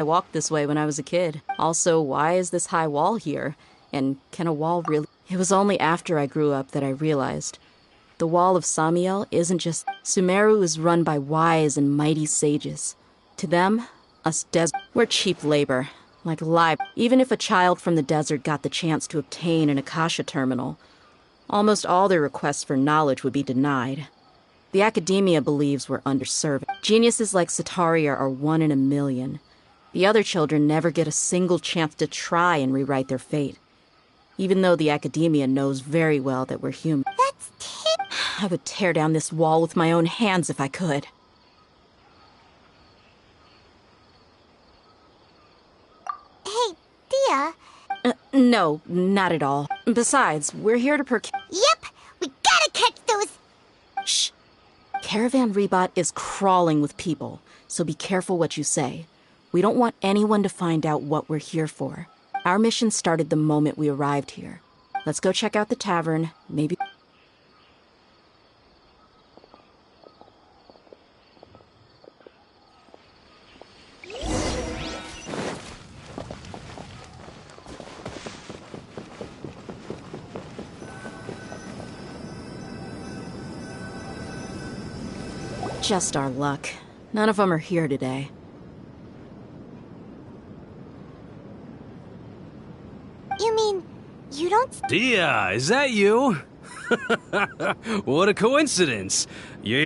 I walked this way when I was a kid. Also, why is this high wall here? And can a wall really... It was only after I grew up that I realized. The Wall of Samiel isn't just... Sumeru is run by wise and mighty sages. To them, us we're cheap labor. Like even if a child from the desert got the chance to obtain an Akasha terminal, almost all their requests for knowledge would be denied. The academia believes we're underserved. Geniuses like Sataria are 1 in a million. The other children never get a single chance to try and rewrite their fate. Even though the academia knows very well that we're human. I would tear down this wall with my own hands if I could. Hey, Dia. No, not at all. Besides, we're here to Yep, we gotta catch those... Shh. Caravan Rebot is crawling with people, so be careful what you say. We don't want anyone to find out what we're here for. Our mission started the moment we arrived here. Let's go check out the tavern, maybe... Just our luck. None of them are here today. You mean, you don't... Dia, is that you? What a coincidence. You...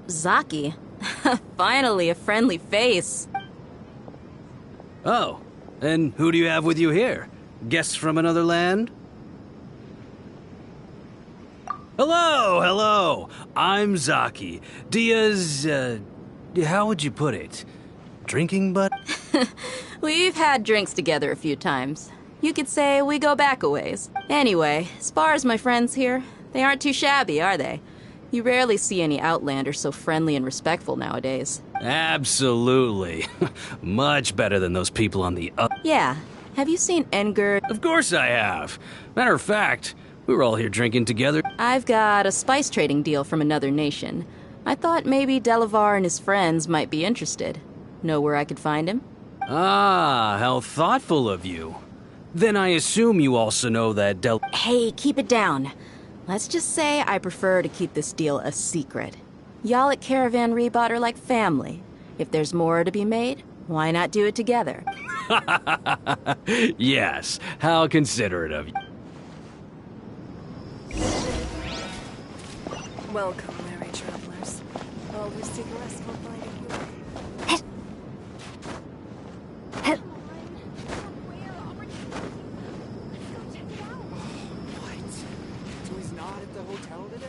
Zaki. Finally, a friendly face. Oh, and who do you have with you here? Guests from another land? Hello! I'm Zaki. Dia's, how would you put it? Drinking buddy? We've had drinks together a few times. You could say we go back a ways. Anyway, as far as my friends here, they aren't too shabby, are they? You rarely see any Outlanders so friendly and respectful nowadays. Absolutely. Much better than those people on the up. Yeah. Have you seen Engerd? Of course I have. Matter of fact, we were all here drinking together. I've got a spice trading deal from another nation. I thought maybe Delavar and his friends might be interested. Know where I could find him? Ah, how thoughtful of you. Then I assume you also know that Hey, keep it down. Let's just say I prefer to keep this deal a secret. Y'all at Caravan Rebot are like family. If there's more to be made, why not do it together? Yes, how considerate of you. Welcome, merry travelers. Always seek a restful find of you. What? So he's not at the hotel today?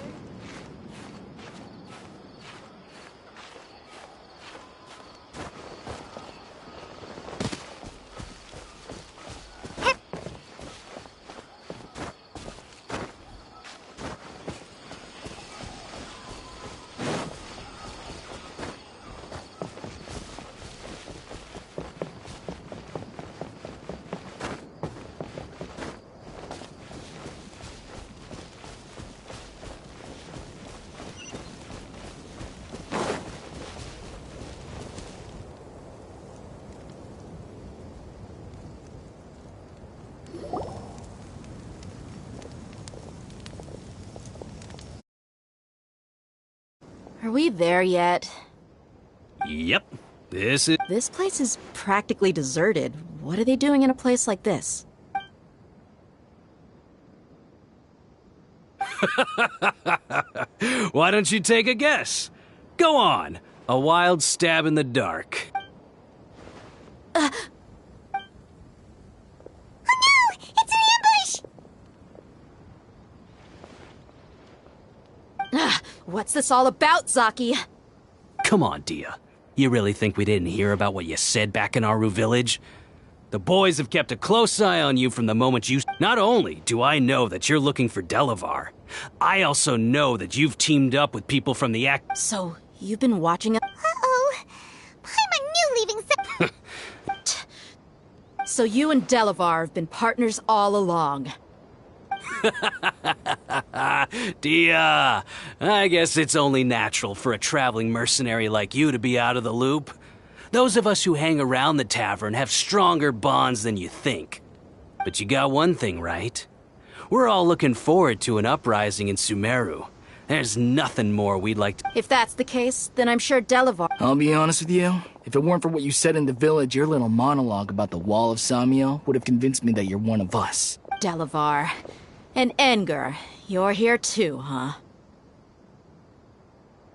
Are we there yet? Yep, this is... This place is practically deserted. What are they doing in a place like this? Why don't you take a guess? Go on. A wild stab in the dark. Oh no! It's an ambush! What's this all about, Zaki? Come on, Dia. You really think we didn't hear about what you said back in Aru village? The boys have kept a close eye on you from the moment you... Not only do I know that you're looking for Delavar, I also know that you've teamed up with people from the act... So, you've been watching it? Uh-oh. I'm a new leaving... So you and Delavar have been partners all along. Dia, I guess it's only natural for a traveling mercenary like you to be out of the loop. Those of us who hang around the tavern have stronger bonds than you think. But you got one thing right. We're all looking forward to an uprising in Sumeru. There's nothing more we'd like to... If that's the case, then I'm sure Delavar... I'll be honest with you. If it weren't for what you said in the village, your little monologue about the Wall of Samiel would have convinced me that you're one of us. Delavar. And Edgar, you're here too, huh?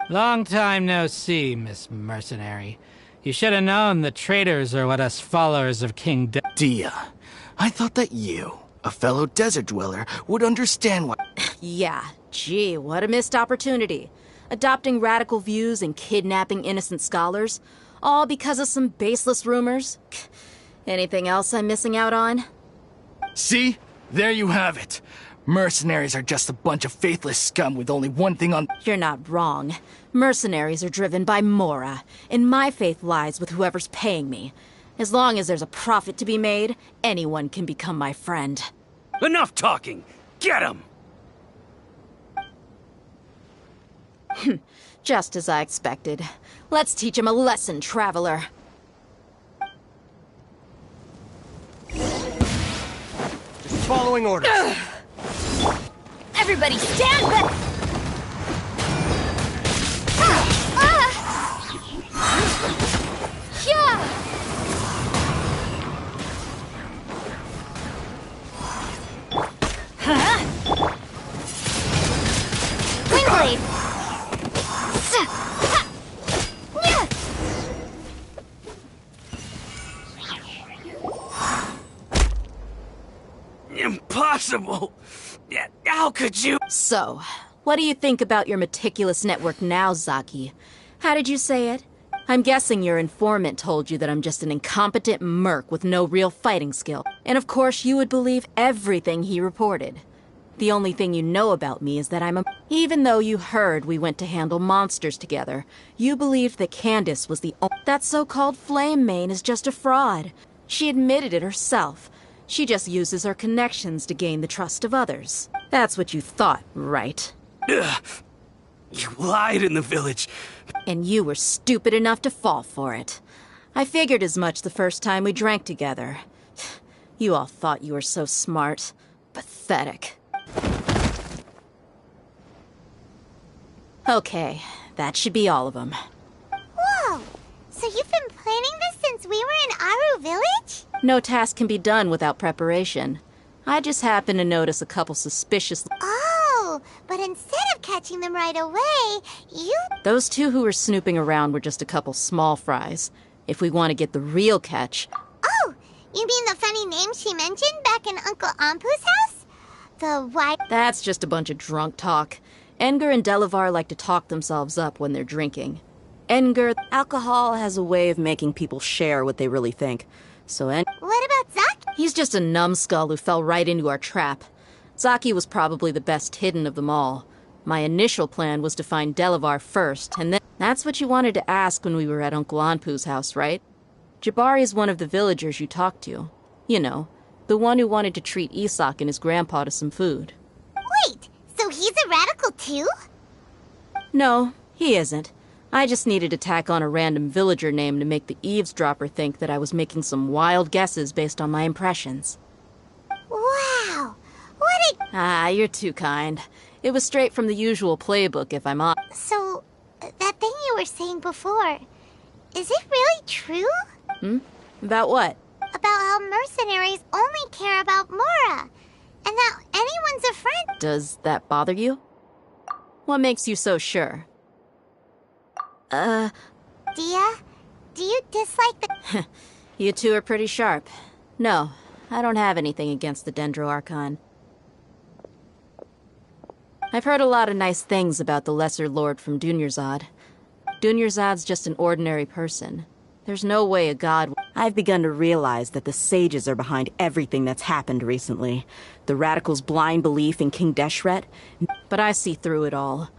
Long time no see, Miss Mercenary. You should have known the traitors are what us followers of King Dia, I thought that you, a fellow desert dweller, would understand why... Yeah, gee, what a missed opportunity. Adopting radical views and kidnapping innocent scholars, all because of some baseless rumors. Anything else I'm missing out on? See? There you have it. Mercenaries are just a bunch of faithless scum with only one thing on... You're not wrong. Mercenaries are driven by Mora, and my faith lies with whoever's paying me. As long as there's a profit to be made, anyone can become my friend. Enough talking! Get him! Just as I expected. Let's teach him a lesson, traveler. Just following orders. Everybody stand back! Yeah! Wingblade! Impossible! Yeah, how could you? So, what do you think about your meticulous network now, Zaki? How did you say it? I'm guessing your informant told you that I'm just an incompetent merc with no real fighting skill. And of course you would believe everything he reported. The only thing you know about me is that I'm a... Even though you heard we went to handle monsters together, you believed that Candace was the That so-called Flame Mane is just a fraud. She admitted it herself. She just uses her connections to gain the trust of others. That's what you thought, right? Ugh. You lied in the village. And you were stupid enough to fall for it. I figured as much the first time we drank together. You all thought you were so smart. Pathetic. Okay, that should be all of them. Whoa! So you've been planning this since we were in Aru Village? No task can be done without preparation. I just happened to notice a couple suspicious... Oh, but instead of catching them right away, you... Those two who were snooping around were just a couple small fries. If we want to get the real catch... Oh, you mean the funny name she mentioned back in Uncle Ampu's house? The white... That's just a bunch of drunk talk. Edgar and Delavar like to talk themselves up when they're drinking. Edgar, alcohol has a way of making people share what they really think. So What about Zaki? He's just a numbskull who fell right into our trap. Zaki was probably the best hidden of them all. My initial plan was to find Delavar first, and then... That's what you wanted to ask when we were at Uncle Anpu's house, right? Jabari is one of the villagers you talked to. You know, the one who wanted to treat Isak and his grandpa to some food. Wait, so he's a radical too? No, he isn't. I just needed to tack on a random villager name to make the eavesdropper think that I was making some wild guesses based on my impressions. Wow! What a... Ah, you're too kind. It was straight from the usual playbook, if I'm honest. So, that thing you were saying before, is it really true? About what? About how mercenaries only care about Mora, and that anyone's a friend. Does that bother you? What makes you so sure? Dia, do you dislike the... You two are pretty sharp. No, I don't have anything against the Dendro Archon. I've heard a lot of nice things about the Lesser Lord from Dunyarzad. Dunyarzad's just an ordinary person. There's no way a god... I've begun to realize that the sages are behind everything that's happened recently. The radicals' blind belief in King Deshret. But I see through it all.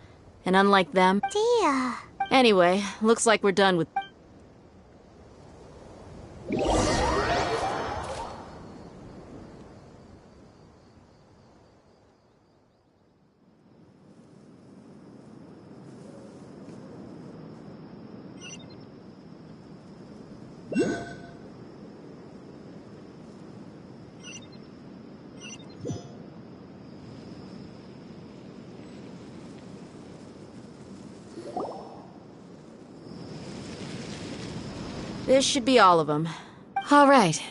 And unlike them... Dia... Anyway, looks like we're done with... This should be all of them. All right.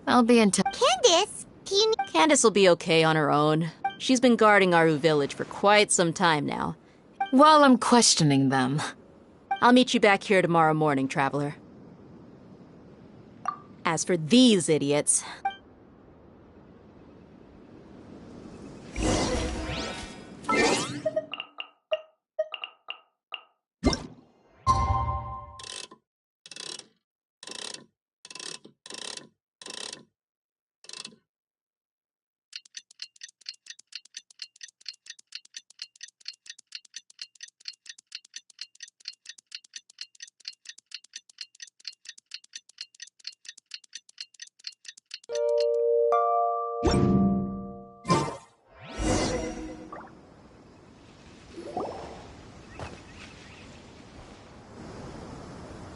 I'll be in touch. Candace, do you need... Candace will be okay on her own. She's been guarding Aru Village for quite some time now. While I'm questioning them. I'll meet you back here tomorrow morning, Traveler. As for these idiots...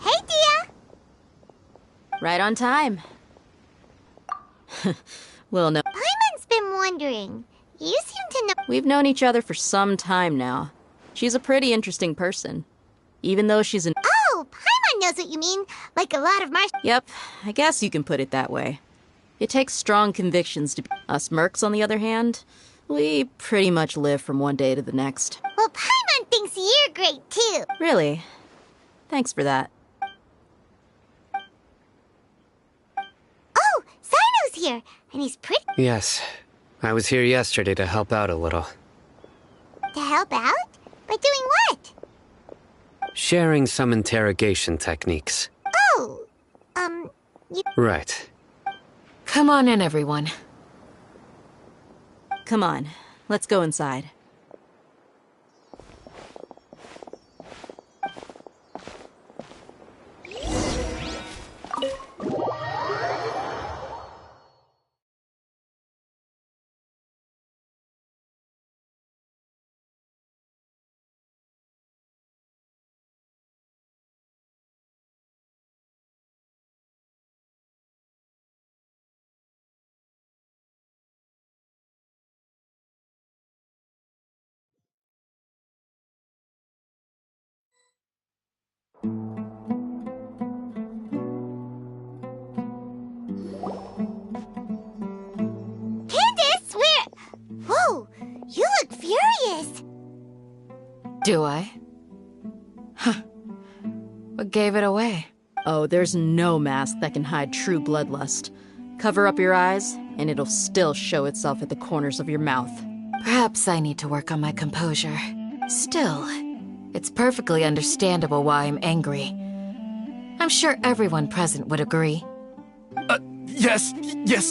Hey, Dia! Right on time. Well, no. Paimon's been wondering. You seem to know... We've known each other for some time now. She's a pretty interesting person. Even though she's an... Oh, Paimon knows what you mean. Like a lot of Martian... Yep, I guess you can put it that way. It takes strong convictions to be... Us mercs, on the other hand, we pretty much live from one day to the next. Well, Paimon thinks you're great, too. Really? Thanks for that. Oh, Sino's here, and he's pretty... Yes. I was here yesterday to help out a little. To help out? By doing what? Sharing some interrogation techniques. Oh, you... Right. Come on in, everyone. Come on, let's go inside. Candace, where... Whoa, you look furious. Do I? Huh. What gave it away? Oh, there's no mask that can hide true bloodlust. Cover up your eyes, and it'll still show itself at the corners of your mouth. Perhaps I need to work on my composure. Still, it's perfectly understandable why I'm angry. I'm sure everyone present would agree. Yes,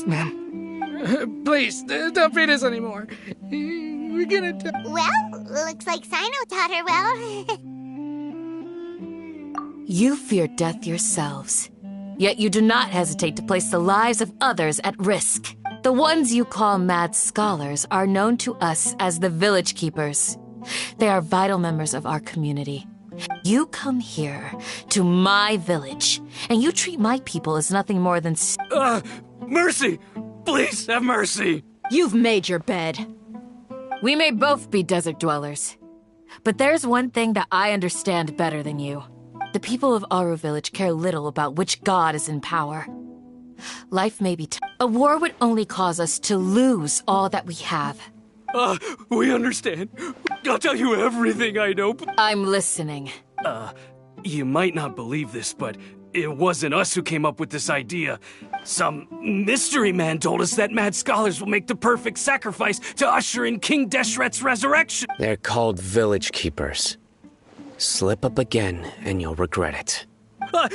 ma'am. Please, don't beat us anymore. We're gonna die. Well, looks like Sino taught her well. You fear death yourselves, yet you do not hesitate to place the lives of others at risk. The ones you call mad scholars are known to us as the Village Keepers. They are vital members of our community. You come here, to my village, and you treat my people as nothing more than... Mercy! Please have mercy! You've made your bed. We may both be desert dwellers, but there's one thing that I understand better than you. The people of Aru Village care little about which god is in power. Life may be a war would only cause us to lose all that we have. We understand. I'll tell you everything I know. I'm listening. You might not believe this, but it wasn't us who came up with this idea. Some mystery man told us that mad scholars will make the perfect sacrifice to usher in King Deshret's resurrection. They're called Village Keepers. Slip up again, and you'll regret it.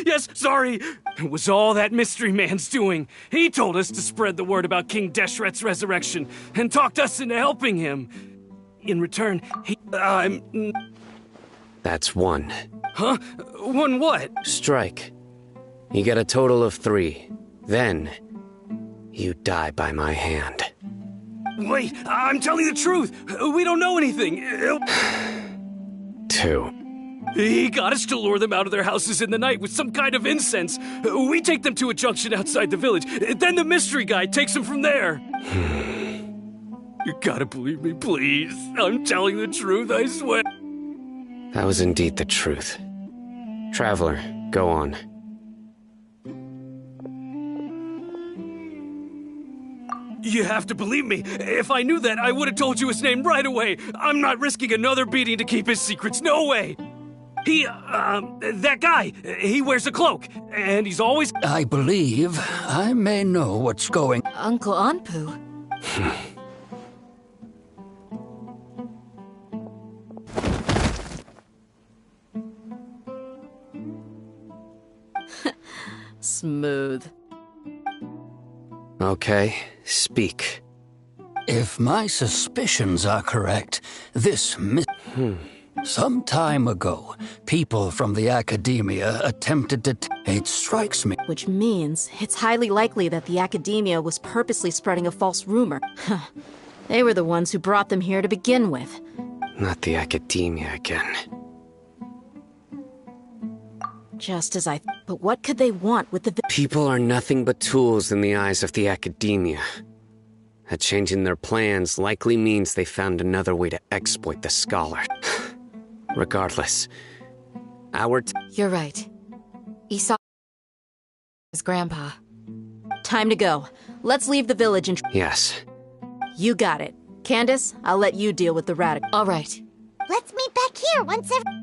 Yes, sorry. It was all that mystery man's doing. He told us to spread the word about King Deshret's resurrection and talked us into helping him. In return, he... That's one. Huh? One what? Strike. You get a total of 3. Then, you die by my hand. Wait, I'm telling the truth. We don't know anything. 2. He got us to lure them out of their houses in the night with some kind of incense. We take them to a junction outside the village. Then the mystery guy takes them from there. You gotta believe me, please. I'm telling the truth, I swear. That was indeed the truth. Traveler, go on. You have to believe me. If I knew that, I would have told you his name right away. I'm not risking another beating to keep his secrets. No way. That guy, he wears a cloak, and he's always... I believe I may know what's going... Uncle Anpu. Smooth. Okay, speak. If my suspicions are correct, this some time ago, people from the academia attempted to... It strikes me... Which means it's highly likely that the academia was purposely spreading a false rumor. They were the ones who brought them here to begin with. Not the academia again. Just as I... But what could they want with the... People are nothing but tools in the eyes of the academia. A change in their plans likely means they found another way to exploit the scholar. Regardless, You're right. Esau... his grandpa. Time to go. Let's leave the village and... Yes. You got it. Candace, I'll let you deal with the radical. All right. Let's meet back here once every...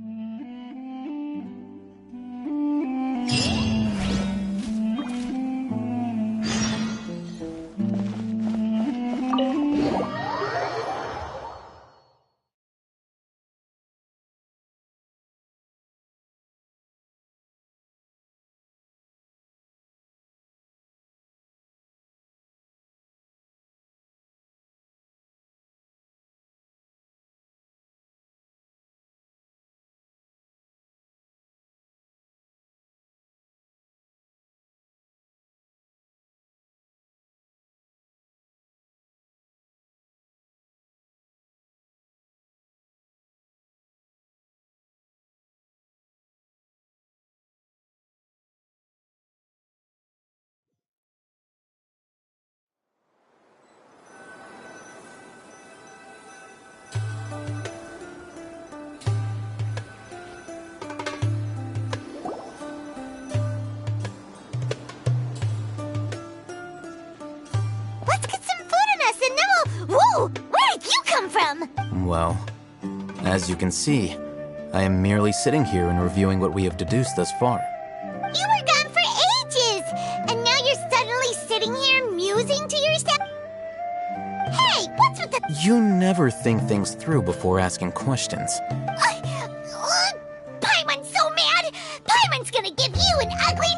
Let's get some food in us and then we'll... Whoa! Where did you come from? Well, as you can see, I am merely sitting here and reviewing what we have deduced thus far. You were gone for ages! And now you're suddenly sitting here musing to yourself? Hey, what's with the... You never think things through before asking questions. Paimon's so mad! Paimon's gonna give you an ugly...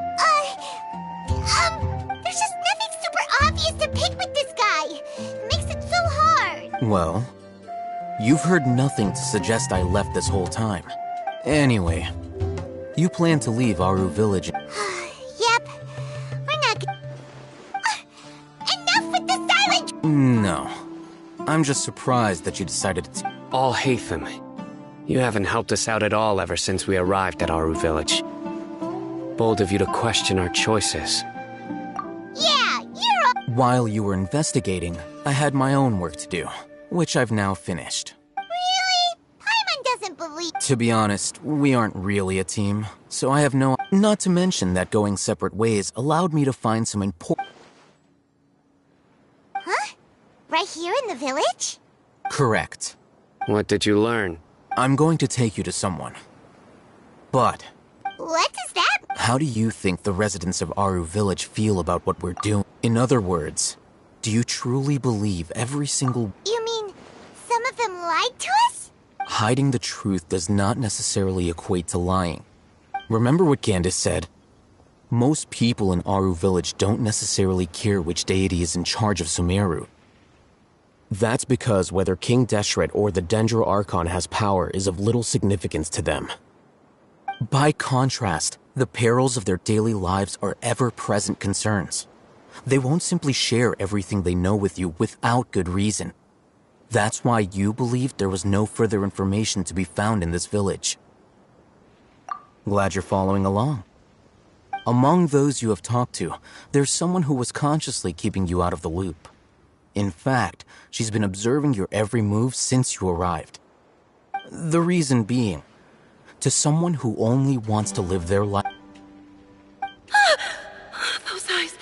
There's just nothing super obvious to pick with this guy. It makes it so hard. Well, you've heard nothing to suggest I left this whole time. Anyway, you plan to leave Aru Village. Yep. We're not... enough with the silent... No. I'm just surprised that you decided to... Al-Haytham, you haven't helped us out at all ever since we arrived at Aru Village. Bold of you to question our choices. Yeah, you're... While you were investigating, I had my own work to do, which I've now finished. Really? Paimon doesn't believe... To be honest, we aren't really a team, so I have no... Not to mention that going separate ways allowed me to find some important... Huh? Right here in the village? Correct. What did you learn? I'm going to take you to someone. But... What is that? How do you think the residents of Aru Village feel about what we're doing? In other words, do you truly believe every single... You mean, some of them lied to us? Hiding the truth does not necessarily equate to lying. Remember what Candace said? Most people in Aru Village don't necessarily care which deity is in charge of Sumeru. That's because whether King Deshret or the Dendro Archon has power is of little significance to them. By contrast, the perils of their daily lives are ever-present concerns. They won't simply share everything they know with you without good reason. That's why you believed there was no further information to be found in this village. Glad you're following along. Among those you have talked to, there's someone who was consciously keeping you out of the loop. In fact, she's been observing your every move since you arrived. The reason being, to someone who only wants to live their life... Those eyes...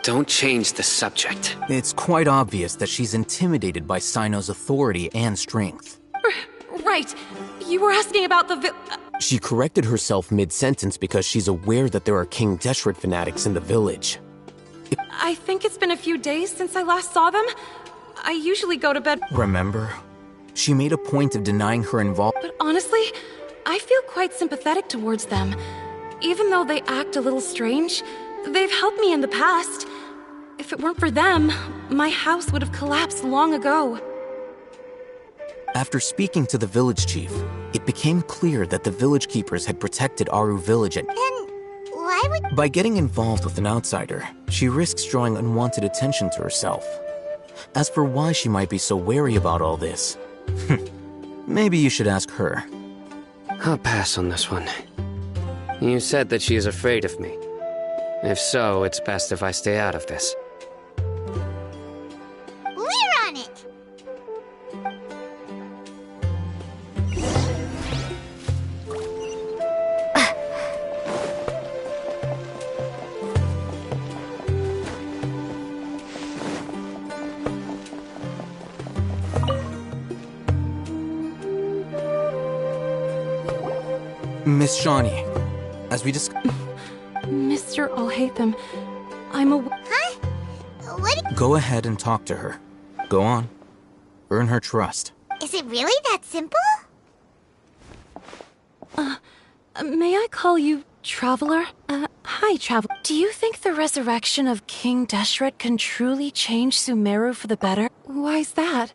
Don't change the subject. It's quite obvious that she's intimidated by Sino's authority and strength. Right. You were asking about the She corrected herself mid-sentence because she's aware that there are King Deshret fanatics in the village. I think it's been a few days since I last saw them. I usually go to bed. Remember? She made a point of denying her involvement. But honestly, I feel quite sympathetic towards them. Even though they act a little strange, they've helped me in the past. If it weren't for them, my house would have collapsed long ago. After speaking to the village chief, it became clear that the village keepers had protected Aru village and... Then why would... By getting involved with an outsider, she risks drawing unwanted attention to herself. As for why she might be so wary about all this, maybe you should ask her. I'll pass on this one. You said that she is afraid of me. If so, it's best if I stay out of this. We're on it! Miss Shawnee, as we discussed... Mr. Alhaitham, I'm a... Huh? What? Go ahead and talk to her. Go on. Earn her trust. Is it really that simple? May I call you Traveler? Hi, Traveler. Do you think the resurrection of King Deshret can truly change Sumeru for the better? Why's that?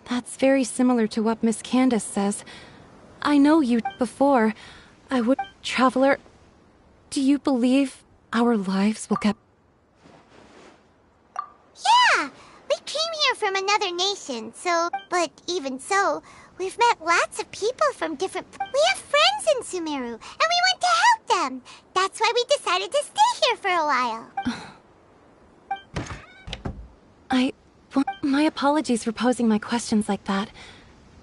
That's very similar to what Miss Candace says. I know you before. I would... Traveler, do you believe our lives will get... Yeah! We came here from another nation, so... But even so, we've met lots of people from different... We have friends in Sumeru, and we want to help them! That's why we decided to stay here for a while. My apologies for posing my questions like that.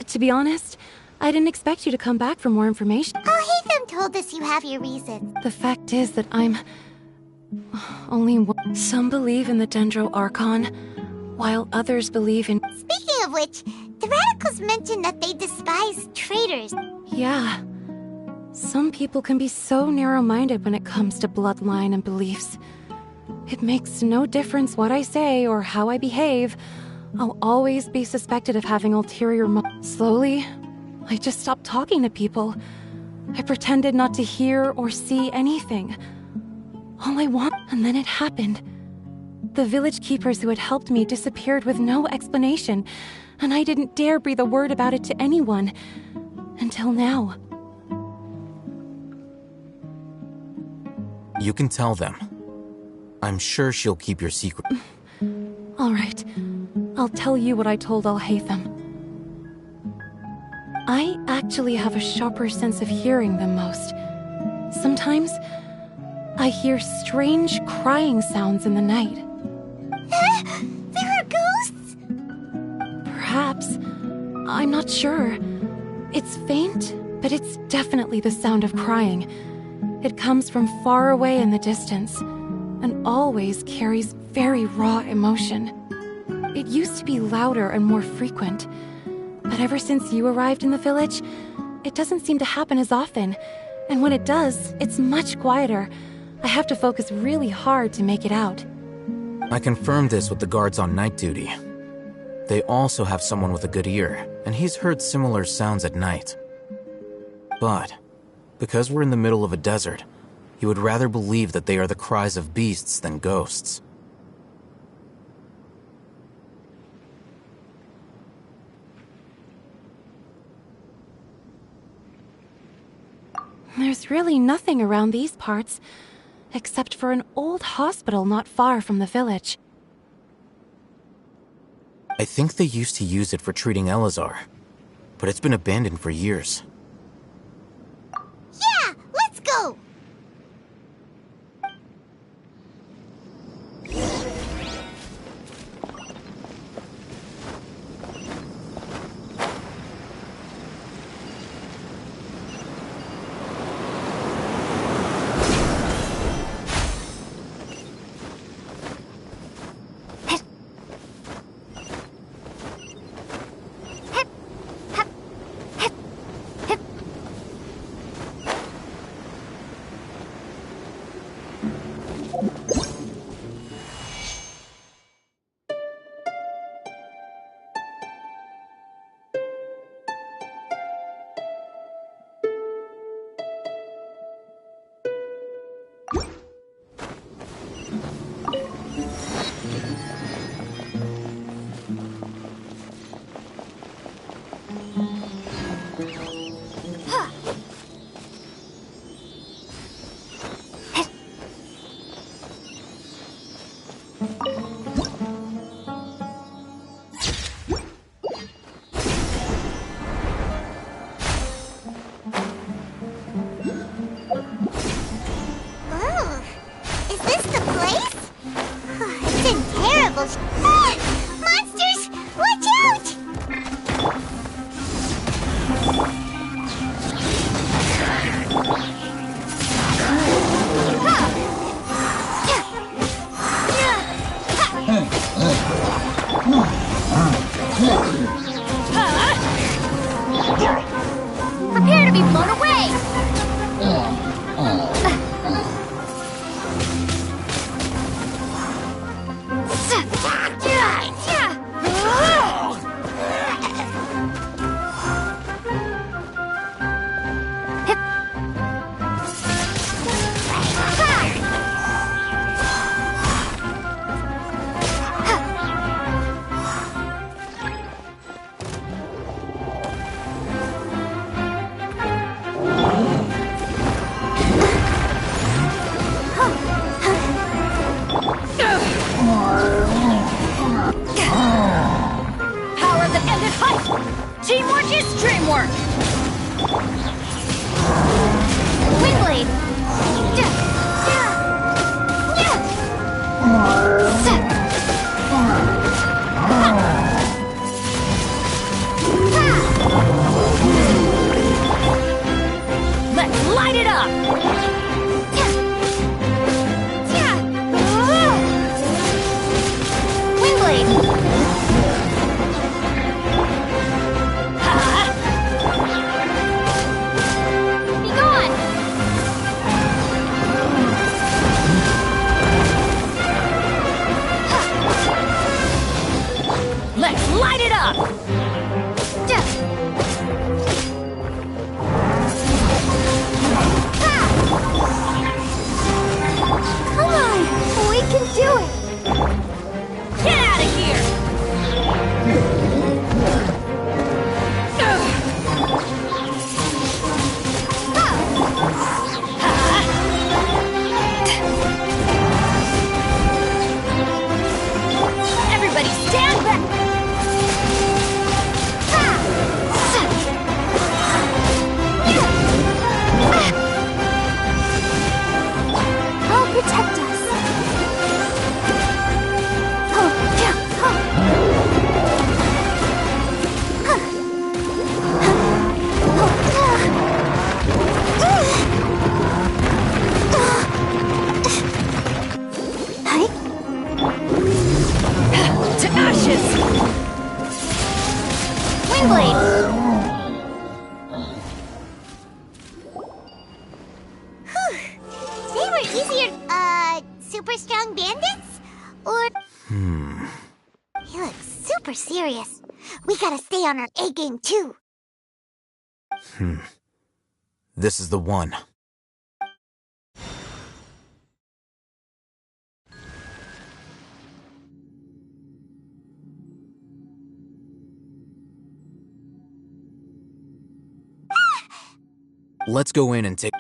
To be honest, I didn't expect you to come back for more information. Alhaitham told us you have your reasons. The fact is that I'm... only one. Some believe in the Dendro Archon, while others believe in... Speaking of which, the Radicals mentioned that they despise traitors. Yeah. Some people can be so narrow-minded when it comes to bloodline and beliefs. It makes no difference what I say or how I behave. I'll always be suspected of having ulterior Slowly, I just stopped talking to people. I pretended not to hear or see anything. All I want... And then it happened. The village keepers who had helped me disappeared with no explanation, and I didn't dare breathe a word about it to anyone. Until now. You can tell them. I'm sure she'll keep your secret. All right. I'll tell you what I told Alhaitham. I actually have a sharper sense of hearing than most. Sometimes, I hear strange crying sounds in the night. There are ghosts? Perhaps. I'm not sure. It's faint, but it's definitely the sound of crying. It comes from far away in the distance, and always carries very raw emotion. It used to be louder and more frequent, but ever since you arrived in the village, it doesn't seem to happen as often, and when it does, it's much quieter. I have to focus really hard to make it out. I confirmed this with the guards on night duty. They also have someone with a good ear, and he's heard similar sounds at night. But, because we're in the middle of a desert, he would rather believe that they are the cries of beasts than ghosts. There's really nothing around these parts, except for an old hospital not far from the village. I think they used to use it for treating Elazar, but it's been abandoned for years. Yeah, let's go! Oh, is this the place? It's in terrible Ah! Monsters! Watch out! Prepare to be blown away! Power that ended fight! Teamwork is dreamwork! Windblade! Let's light it up! Windblade! Be gone! Let's light it up! Come on! We can do it! Get out of here! Everybody stand back! I'll protect us. To ashes! Windblade! They were easier, super strong bandits? Or... He looks super serious. We gotta stay on our A game, too. This is the one. Let's go in and take...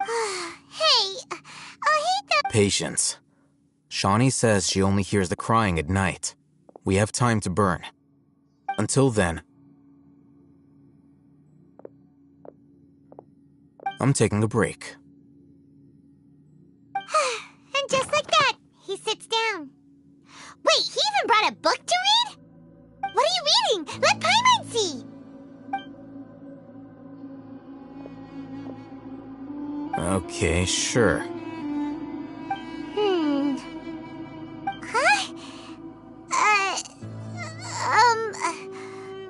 Hey, I hate that. Patience. Shawnee says she only hears the crying at night. We have time to burn. Until then, I'm taking a break. And just like that, he sits down. Wait, he even brought a book to read? What are you reading? Let Paimon see! Okay, sure. Huh?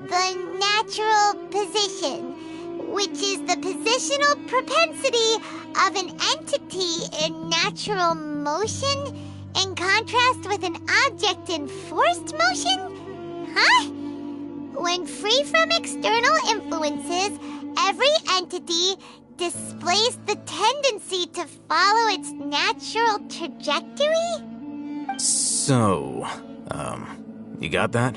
The natural position, which is the positional propensity of an entity in natural motion in contrast with an object in forced motion? Huh? When free from external influences, every entity displays the tendency to follow its natural trajectory? So, you got that?